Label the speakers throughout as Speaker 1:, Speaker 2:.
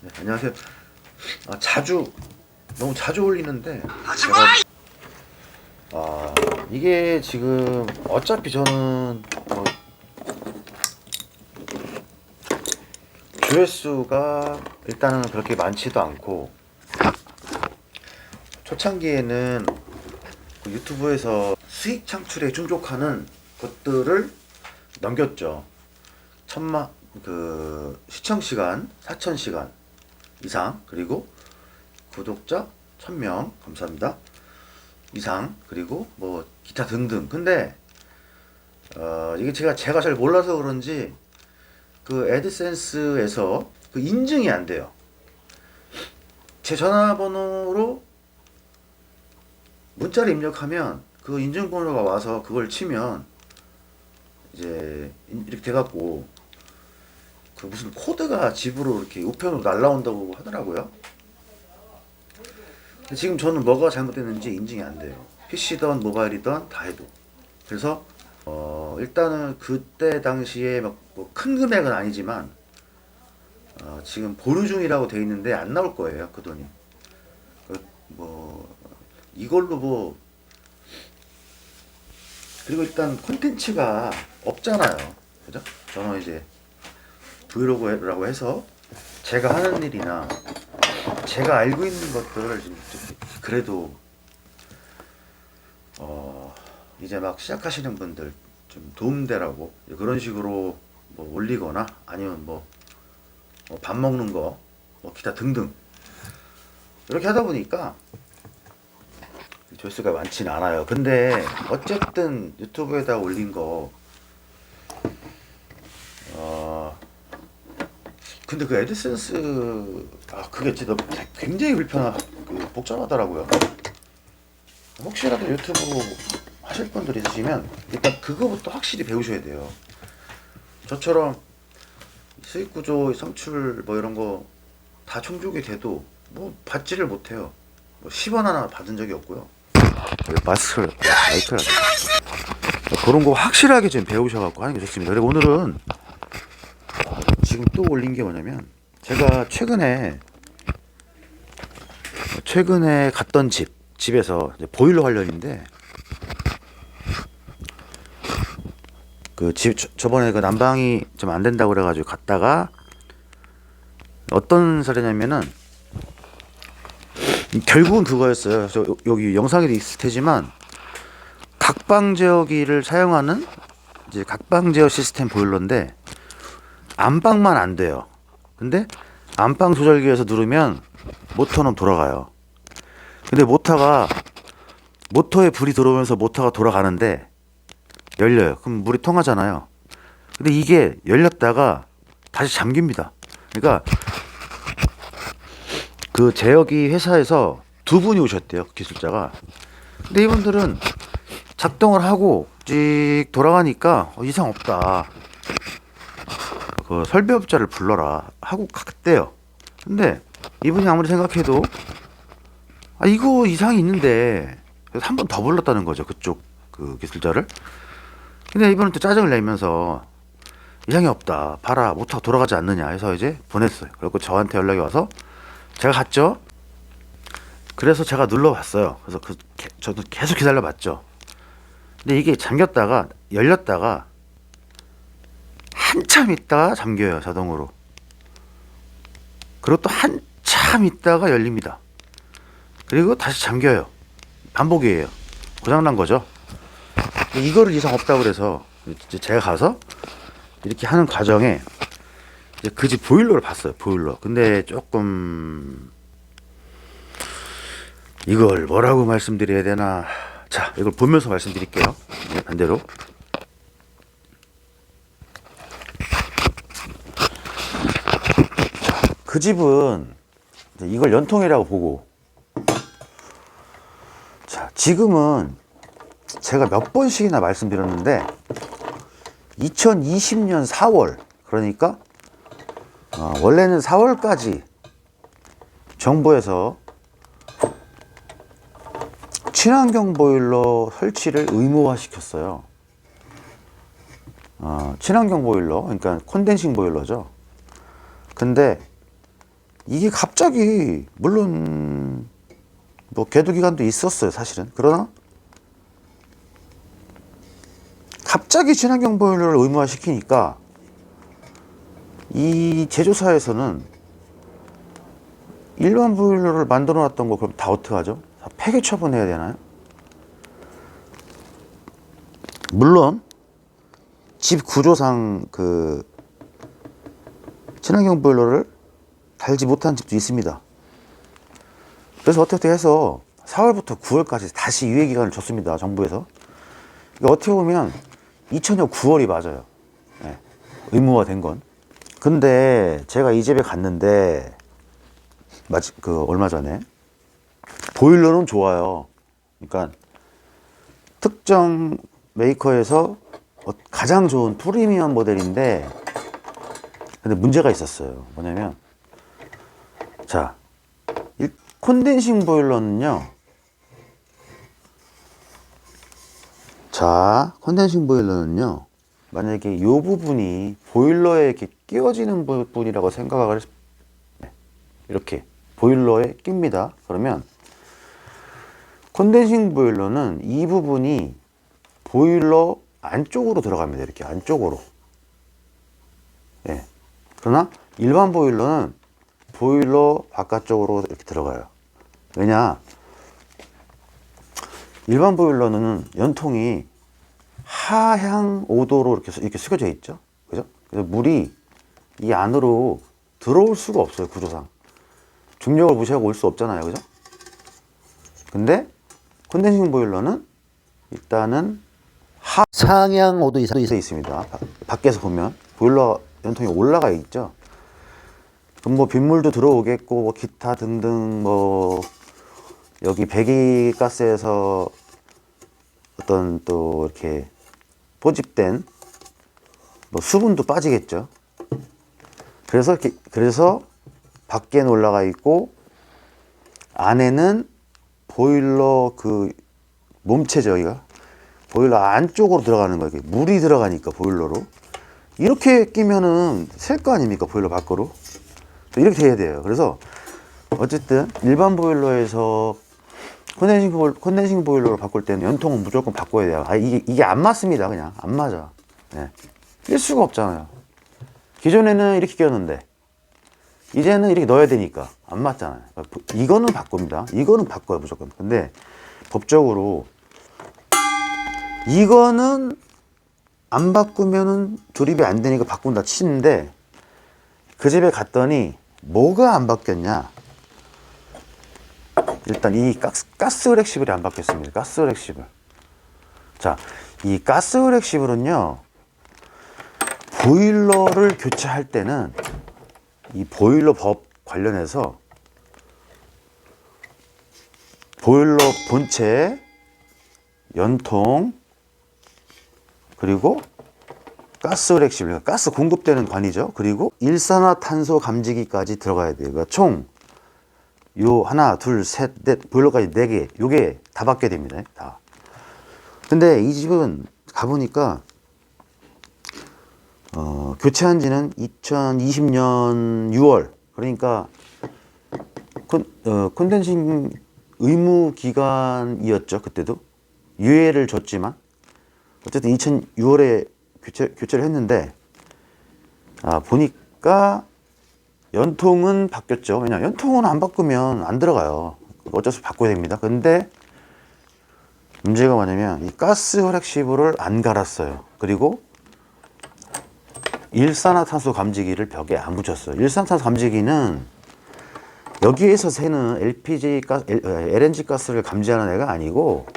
Speaker 1: 네, 안녕하세요. 너무 자주 올리는데 이게 지금 어차피 저는 조회수가 일단은 그렇게 많지도 않고, 초창기에는 그 유튜브에서 수익 창출에 충족하는 것들을 넘겼죠. 천만 시청 시간 4,000시간 이상, 그리고 구독자 1,000명 감사합니다 이상, 그리고 뭐 기타 등등. 근데 이게 제가 잘 몰라서 그런지 그 애드센스에서 그 인증이 안 돼요. 제 전화번호로 문자를 입력하면 그 인증번호가 와서 그걸 치면 이제 이렇게 돼갖고 그 무슨 코드가 집으로 이렇게 우편으로 날라온다고 하더라고요. 근데 지금 저는 뭐가 잘못됐는지 인증이 안 돼요. PC든 모바일이든 다 해도. 그래서 일단은 그때 당시에 큰 금액은 아니지만 지금 보류 중이라고 돼 있는데 안 나올 거예요, 그 돈이. 뭐 이걸로 뭐, 그리고 일단 콘텐츠가 없잖아요, 그죠? 저는 이제 브이로그라고 해서 제가 하는 일이나 제가 알고 있는 것들을 좀 그래도 이제 막 시작하시는 분들 좀 도움되라고 그런 식으로 뭐 올리거나, 아니면 뭐 밥 먹는 거, 뭐 기타 등등 이렇게 하다 보니까 조회수가 많지는 않아요. 근데 어쨌든 유튜브에다 올린 거, 근데 그 애드센스, 그게 진짜 굉장히 복잡하더라고요. 혹시라도 유튜브 하실 분들 있으시면 일단 그거부터 확실히 배우셔야 돼요. 저처럼 수익 구조, 성출 뭐 이런 거 다 충족이 돼도 뭐 받지를 못해요. 뭐 10원 하나 받은 적이 없고요. 마이크라 그런 거 확실하게 좀 배우셔갖고 하는 게 좋습니다. 그리고 오늘은 지금 또 올린 게 뭐냐면, 제가 최근에 갔던 집에서 이제 보일러 관련인데, 그 집 저번에 그 난방이 좀 안 된다고 그래가지고 갔다가 어떤 사례냐면은, 결국은 그거였어요. 여기 영상에도 있을 테지만, 각방 제어기를 사용하는 이제 각방 제어 시스템 보일러인데 안방만 안 돼요. 근데 안방 조절기에서 누르면 모터는 돌아가요. 근데 모터에 불이 들어오면서 모터가 돌아가는데 열려요. 그럼 물이 통하잖아요. 근데 이게 열렸다가 다시 잠깁니다. 그러니까 그 제어기 회사에서 두 분이 오셨대요, 기술자가. 근데 이분들은 작동을 하고 찍 돌아가니까 이상 없다, 그 설비업자를 불러라 하고 갔대요. 근데 이분이 아무리 생각해도 이거 이상이 있는데, 그래서 한 번 더 불렀다는 거죠, 그쪽 그 기술자를. 근데 이분은 또 짜증을 내면서 이상이 없다, 봐라, 모터가 돌아가지 않느냐 해서 이제 보냈어요. 그리고 저한테 연락이 와서 제가 갔죠. 그래서 제가 눌러봤어요. 그래서 저도 계속 기다려봤죠. 근데 이게 잠겼다가 열렸다가 한참 있다가 잠겨요, 자동으로. 그리고 또 한참 있다가 열립니다. 그리고 다시 잠겨요. 반복이에요. 고장난 거죠. 이거를 이상 없다고 그래서 이제 제가 가서 이렇게 하는 과정에 이제 그 집 보일러를 봤어요, 보일러. 근데 조금, 이걸 뭐라고 말씀드려야 되나. 자, 이걸 보면서 말씀드릴게요. 네, 반대로. 그 집은 이걸 연통이라고 보고, 자, 지금은 제가 몇 번씩이나 말씀드렸는데 2020년 4월, 그러니까 원래는 4월까지 정부에서 친환경 보일러 설치를 의무화 시켰어요. 친환경 보일러, 그러니까 콘덴싱 보일러죠. 근데 이게 갑자기 물론 뭐 계도 기간도 있었어요 사실은. 그러나 갑자기 친환경 보일러를 의무화 시키니까 이 제조사에서는 일반 보일러를 만들어 놨던 거 그럼 다 어떡하죠? 다 폐기 처분해야 되나요? 물론 집 구조상 그 친환경 보일러를 달지 못한 집도 있습니다. 그래서 어떻게 해서 4월부터 9월까지 다시 유예 기간을 줬습니다. 정부에서. 그러니까 어떻게 보면 2000년 9월이 맞아요. 네, 의무화 된 건. 근데 제가 이 집에 갔는데 얼마 전에 보일러는 좋아요. 그러니까 특정 메이커에서 가장 좋은 프리미엄 모델인데 근데 문제가 있었어요. 뭐냐면 자, 콘덴싱 보일러는요. 자, 콘덴싱 보일러는요. 만약에 이 부분이 보일러에 이렇게 끼워지는 부분이라고 생각을 이렇게 보일러에 낍니다. 그러면 콘덴싱 보일러는 이 부분이 보일러 안쪽으로 들어갑니다. 이렇게 안쪽으로. 예. 그러나 일반 보일러는 보일러 바깥쪽으로 이렇게 들어가요. 왜냐? 일반 보일러는 연통이 하향 5도로 이렇게 숙여져 있죠. 그죠? 그래서 물이 이 안으로 들어올 수가 없어요. 구조상. 중력을 무시하고 올 수 없잖아요. 그죠? 근데 콘덴싱 보일러는 일단은 상향 5도 이상 있습니다. 밖에서 보면 보일러 연통이 올라가 있죠. 그럼 뭐 빗물도 들어오겠고 뭐 기타 등등 뭐 여기 배기가스에서 어떤 또 이렇게 포집된 뭐 수분도 빠지겠죠. 그래서 밖에는 올라가 있고 안에는 보일러 그 몸체죠. 여기가 보일러 안쪽으로 들어가는 거예요. 물이 들어가니까 보일러로 이렇게 끼면은 셀 거 아닙니까? 보일러 밖으로 이렇게 돼야 돼요. 그래서 어쨌든 일반 보일러에서 콘덴싱 보일러로 바꿀 때는 연통은 무조건 바꿔야 돼요. 이게 안 맞습니다. 그냥 안 맞아. 네. 낄 수가 없잖아요. 기존에는 이렇게 끼웠는데 이제는 이렇게 넣어야 되니까 안 맞잖아요. 이거는 바꿉니다. 이거는 바꿔요 무조건. 근데 법적으로 이거는 안 바꾸면은 조립이 안 되니까 바꾼다 치는데 그 집에 갔더니 뭐가 안 바뀌었냐? 일단 이 가스 흐렉시블이 안 바뀌었습니다. 가스 흐렉시블. 자, 이 가스 흐렉시블은요. 보일러를 교체할 때는 이 보일러 법 관련해서 보일러 본체, 연통, 그리고 가스 흐렉시블, 가스 공급되는 관이죠. 그리고 일산화탄소 감지기까지 들어가야 돼요. 그러니까 총 요 하나, 둘, 셋, 넷 보일러까지 4개. 요게 다 바뀌어야 됩니다. 다. 근데 이 집은 가보니까 교체한 지는 2020년 6월. 그러니까 콘덴싱 의무 기간이었죠. 그때도 유예를 줬지만 어쨌든 2006월에 교체를 했는데 보니까 연통은 바뀌었죠. 왜냐 연통은 안 바꾸면 안 들어가요. 어쩔 수 없이 바꿔야 됩니다. 근데 문제가 뭐냐면 이 가스 흐렉시블을 안 갈았어요. 그리고 일산화탄소 감지기를 벽에 안 붙였어요. 일산화탄소 감지기는 여기에서 새는 LNG 가스를 감지하는 애가 아니고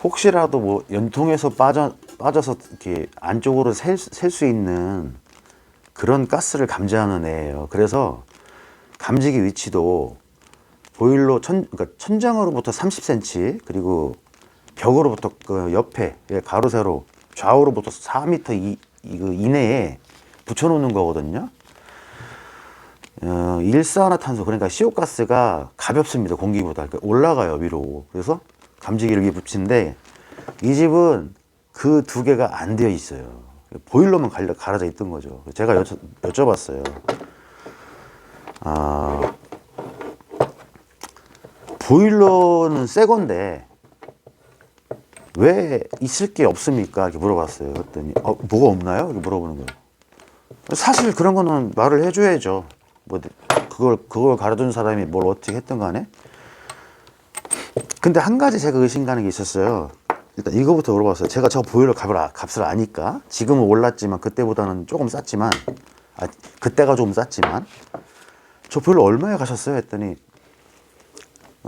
Speaker 1: 혹시라도 뭐 연통에서 빠져서 이렇게 안쪽으로 셀 수 있는 그런 가스를 감지하는 애예요. 그래서 감지기 위치도 보일러 그러니까 천장으로부터 30cm 그리고 벽으로부터 그 옆에 가로 세로 좌우로부터 4m 이내에 붙여놓는 거거든요. 일산화탄소 그러니까 CO2가스가 가볍습니다. 공기보다 그러니까 올라가요 위로. 그래서 감지기를 위에 붙이는데 이 집은 그 2개가 안 되어 있어요. 보일러만 갈아져 있던 거죠. 제가 여쭤봤어요. 보일러는 새 건데 왜 있을 게 없습니까? 이렇게 물어봤어요. 그랬더니 뭐가 없나요? 이렇게 물어보는 거예요. 사실 그런 거는 말을 해줘야죠. 뭐 그걸 가르쳐준 사람이 뭘 어떻게 했든 간에. 근데 한 가지 제가 의심 가는 게 있었어요. 일단 이거부터 물어봤어요. 제가 저 보일러 값을 아니까 지금은 올랐지만 그때보다는 조금 쌌지만 그때가 좀 쌌지만 저 보일러 얼마에 가셨어요? 했더니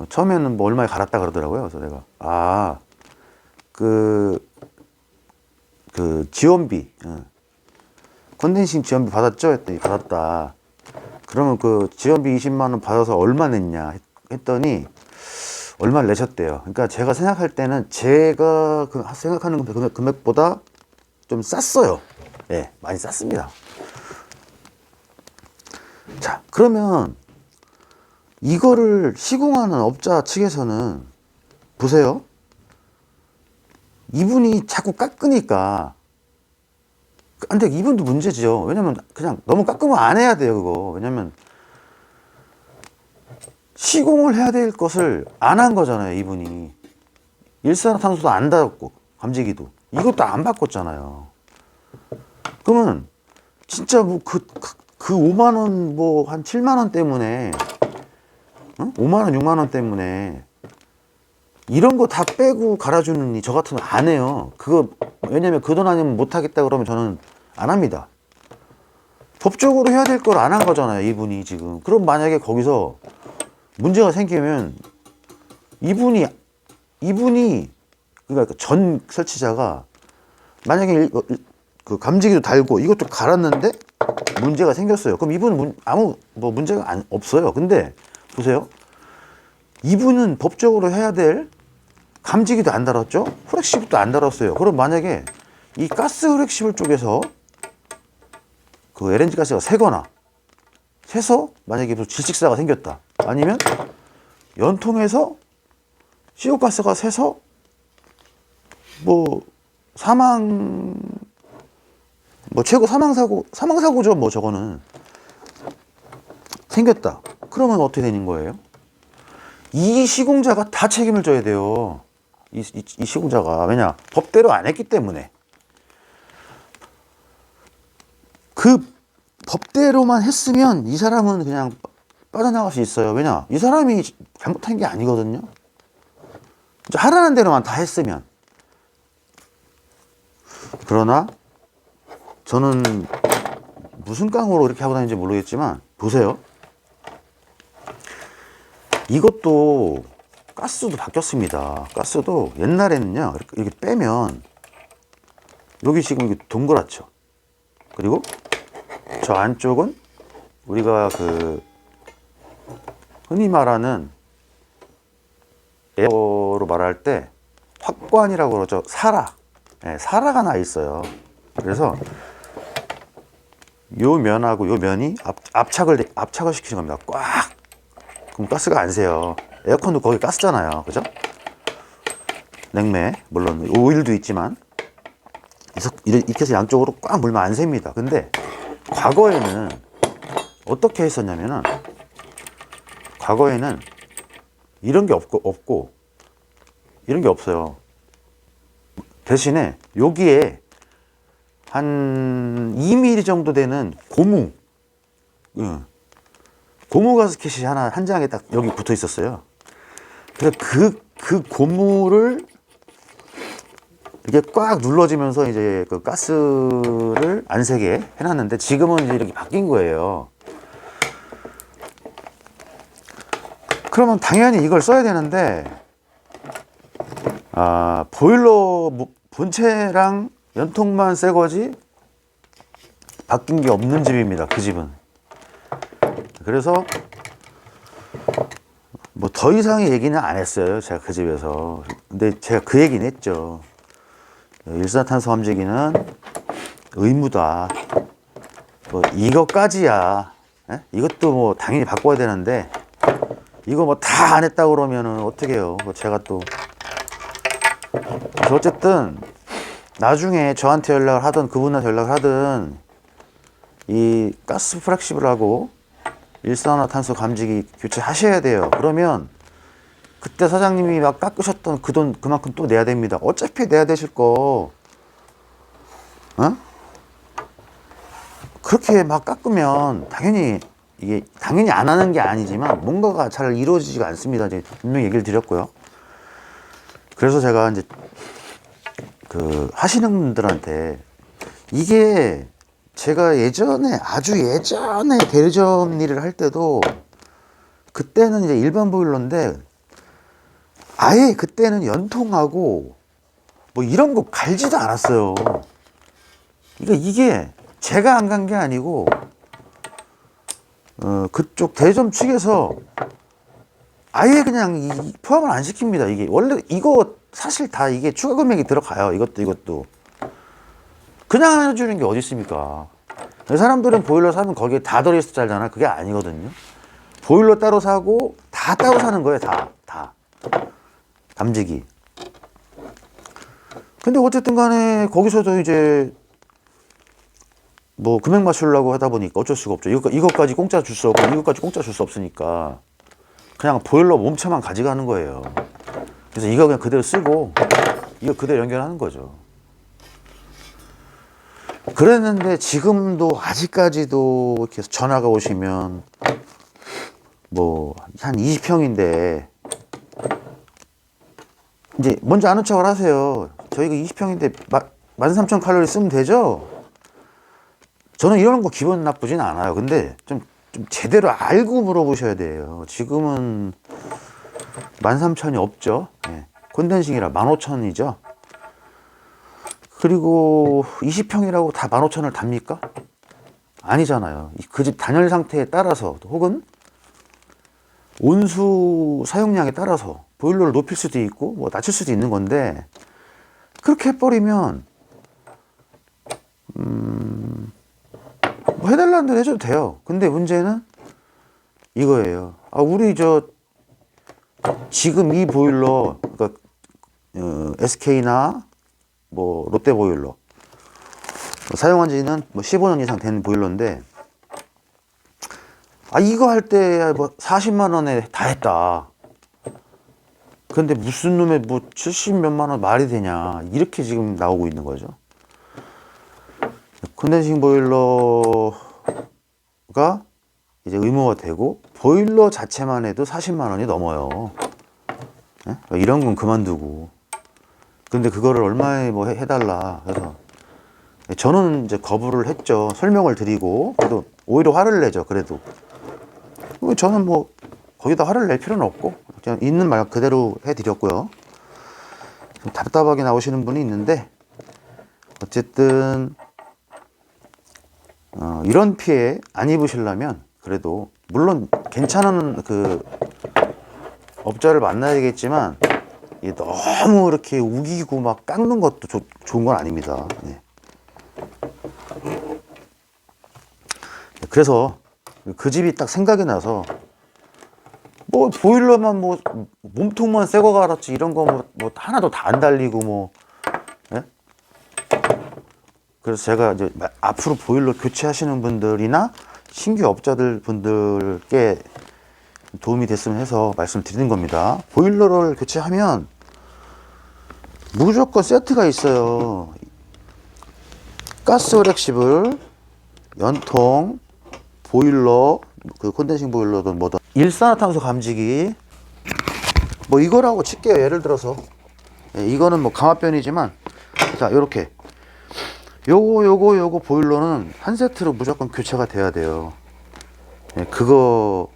Speaker 1: 처음에는 뭐 얼마에 갈았다 그러더라고요. 그래서 내가 그 지원비 컨덴싱 지원비 받았죠? 했더니 받았다. 그러면 그 지원비 20만 원 받아서 얼마 냈냐 했더니 얼마를 내셨대요. 그러니까 제가 생각할 때는 제가 생각하는 금액보다 좀 쌌어요. 예, 많이 쌌습니다. 자, 그러면 이거를 시공하는 업자 측에서는 보세요. 이분이 자꾸 깎으니까 근데 이분도 문제죠. 왜냐면 그냥 너무 깎으면 안 해야 돼요, 그거. 왜냐면 시공을 해야 될 것을 안 한 거잖아요, 이분이. 일산화탄소도 안 달았고, 감지기도. 이것도 안 바꿨잖아요. 그러면 진짜 뭐 그 5만 원, 뭐 한 7만 원 때문에, 5만 원, 6만 원 때문에 이런 거 다 빼고 갈아주느니 저 같으면 안 해요. 그거, 왜냐면 그 돈 아니면 못 하겠다 그러면 저는 안 합니다. 법적으로 해야 될 걸 안 한 거잖아요, 이분이 지금. 그럼 만약에 거기서 문제가 생기면 이분이 그러니까 전 설치자가 만약에 그 감지기도 달고 이것도 갈았는데 문제가 생겼어요. 그럼 이분은 아무 뭐 문제가 없어요. 근데 보세요. 이분은 법적으로 해야 될 감지기도 안 달았죠? 후렉시블도 안 달았어요. 그럼 만약에 이 가스 후렉시블 쪽에서 그 LNG 가스가 새거나 새서 만약에 무슨 질식사가 생겼다. 아니면 연통에서 시오가스가 새서 뭐 최고 사망사고죠. 뭐 저거는 생겼다. 그러면 어떻게 되는 거예요? 이 시공자가 다 책임을 져야 돼요. 이 시공자가. 왜냐? 법대로 안 했기 때문에. 그 법대로만 했으면 이 사람은 그냥 빠져나갈 수 있어요. 왜냐? 이 사람이 잘못한 게 아니거든요. 하라는 대로만 다 했으면. 그러나 저는 무슨 깡으로 이렇게 하고 다니는지 모르겠지만 보세요. 이것도 가스도 바뀌었습니다. 가스도 옛날에는요 이렇게 빼면 여기 지금 이게 동그랗죠. 그리고 저 안쪽은 우리가 그 흔히 말하는 에어로 말할 때 확관이라고 그러죠. 사라. 네, 사라가 나 있어요. 그래서 요 면하고 요 면이 압착을 시키는 겁니다. 꽉. 그럼 가스가 안 새요. 에어컨도 거기 가스잖아요. 그죠? 냉매, 물론 오일도 있지만 이렇게 해서 양쪽으로 꽉 물면 안 셉니다. 근데 과거에는 어떻게 했었냐면은 과거에는 이런 게 없고 이런 게 없어요. 대신에 여기에 한 2mm 정도 되는 고무 가스켓이 한 장에 딱 여기 붙어 있었어요. 그래서 그 고무를 이렇게 꽉 눌러지면서 이제 그 가스를 안 새게 해놨는데 지금은 이제 이렇게 바뀐 거예요. 그러면 당연히 이걸 써야 되는데 보일러 본체랑 연통만 새 거지 바뀐 게 없는 집입니다. 그 집은. 그래서 뭐 더 이상의 얘기는 안 했어요. 제가 그 집에서. 근데 제가 그 얘기는 했죠. 일산화탄소 함재기는 의무다. 뭐 이것까지야. 에? 이것도 뭐 당연히 바꿔야 되는데 이거 뭐 다 안 했다 그러면은 어떻게 해요? 뭐 제가 또 어쨌든 나중에 저한테 연락을 하든 그분한테 연락을 하든 이 가스 플렉시블하고 일산화탄소 감지기 교체하셔야 돼요. 그러면 그때 사장님이 막 깎으셨던 그 돈 그만큼 또 내야 됩니다. 어차피 내야 되실 거, 어? 그렇게 막 깎으면 당연히 이게 당연히 안 하는 게 아니지만 뭔가가 잘 이루어지지가 않습니다. 이제 분명히 얘기를 드렸고요. 그래서 제가 이제 그 하시는 분들한테 이게 제가 예전에 아주 예전에 대리점 일을 할 때도 그때는 이제 일반 보일러인데 아예 그때는 연통하고 뭐 이런 거 갈지도 않았어요. 그러니까 이게 제가 안 간 게 아니고 그쪽 대리점 측에서 아예 그냥 포함을 안 시킵니다. 이게 원래 이거 사실 다 이게 추가 금액이 들어가요. 이것도 그냥 해주는 게 어디 있습니까? 사람들은 보일러 사면 거기에 다 들어있어 짜잖아. 그게 아니거든요. 보일러 따로 사고 다 따로 사는 거예요. 다 담지기. 근데 어쨌든 간에 거기서도 이제 뭐 금액 맞추려고 하다 보니까 어쩔 수가 없죠. 이것까지 공짜 줄 수 없고 이것까지 공짜 줄 수 없으니까 그냥 보일러 몸체만 가져가는 거예요. 그래서 이거 그냥 그대로 쓰고 이거 그대로 연결하는 거죠. 그랬는데 지금도 아직까지도 이렇게 전화가 오시면 뭐 한 20평인데 이제 먼저 아는 척을 하세요. 저희가 20평인데 13,000칼로리 쓰면 되죠? 저는 이런 거 기분 나쁘진 않아요. 근데 좀 제대로 알고 물어보셔야 돼요. 지금은 13,000이 없죠. 네. 콘덴싱이라 15,000이죠. 그리고 20평이라고 다 15,000을 답니까? 아니잖아요. 그 집 단열 상태에 따라서 혹은 온수 사용량에 따라서 보일러를 높일 수도 있고 뭐 낮출 수도 있는 건데 그렇게 해버리면 뭐 해달라는 대로 해줘도 돼요. 근데 문제는 이거예요. 우리 지금 이 보일러 그러니까 SK나 뭐 롯데 보일러 사용한 지는 뭐 15년 이상 된 보일러인데 이거 할 때 뭐 40만 원에 다 했다. 근데 무슨 놈의 뭐 70 몇만 원 말이 되냐. 이렇게 지금 나오고 있는 거죠. 컨덴싱 보일러가 이제 의무화 되고 보일러 자체만 해도 40만 원이 넘어요. 네? 이런 건 그만두고. 근데 그거를 얼마에 뭐 해달라. 그래서 저는 이제 거부를 했죠. 설명을 드리고. 그래도 오히려 화를 내죠. 그래도. 저는 뭐 거기다 화를 낼 필요는 없고 그냥 있는 말 그대로 해드렸고요. 좀 답답하게 나오시는 분이 있는데 어쨌든 이런 피해 안 입으시려면 그래도 물론 괜찮은 그 업자를 만나야겠지만 너무 이렇게 우기고 막 깎는 것도 좋은 건 아닙니다. 네. 그래서 그 집이 딱 생각이 나서 뭐 보일러만 뭐 몸통만 새거 갈았지 이런 거 뭐 하나도 다 안 달리고 뭐 예? 그래서 제가 이제 앞으로 보일러 교체하시는 분들이나 신규 업자들 분들께 도움이 됐으면 해서 말씀드리는 겁니다. 보일러를 교체하면 무조건 세트가 있어요. 가스 오렉시블, 연통, 보일러, 그 콘덴싱 보일러든 뭐든 일산화탄소 감지기 뭐 이거라고 칠게요. 예를 들어서 이거는 뭐 강압변이지만 자 요렇게 요거 보일러는 한 세트로 무조건 교체가 돼야 돼요. 그거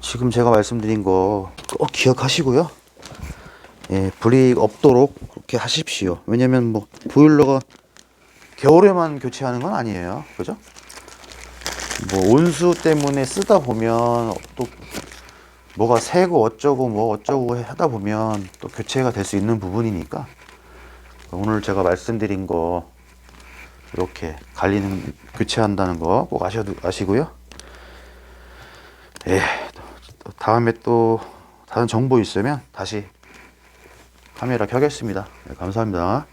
Speaker 1: 지금 제가 말씀드린 거 꼭 기억하시고요. 불이익 없도록 그렇게 하십시오. 왜냐면 뭐 보일러가 겨울에만 교체하는 건 아니에요. 그죠? 뭐 온수 때문에 쓰다 보면 또 뭐가 새고 어쩌고 뭐 어쩌고 하다 보면 또 교체가 될 수 있는 부분이니까 오늘 제가 말씀드린 거 이렇게 갈리는 교체한다는 거 꼭 아시고요. 다음에 또 다른 정보 있으면 다시 카메라 켜겠습니다. 감사합니다.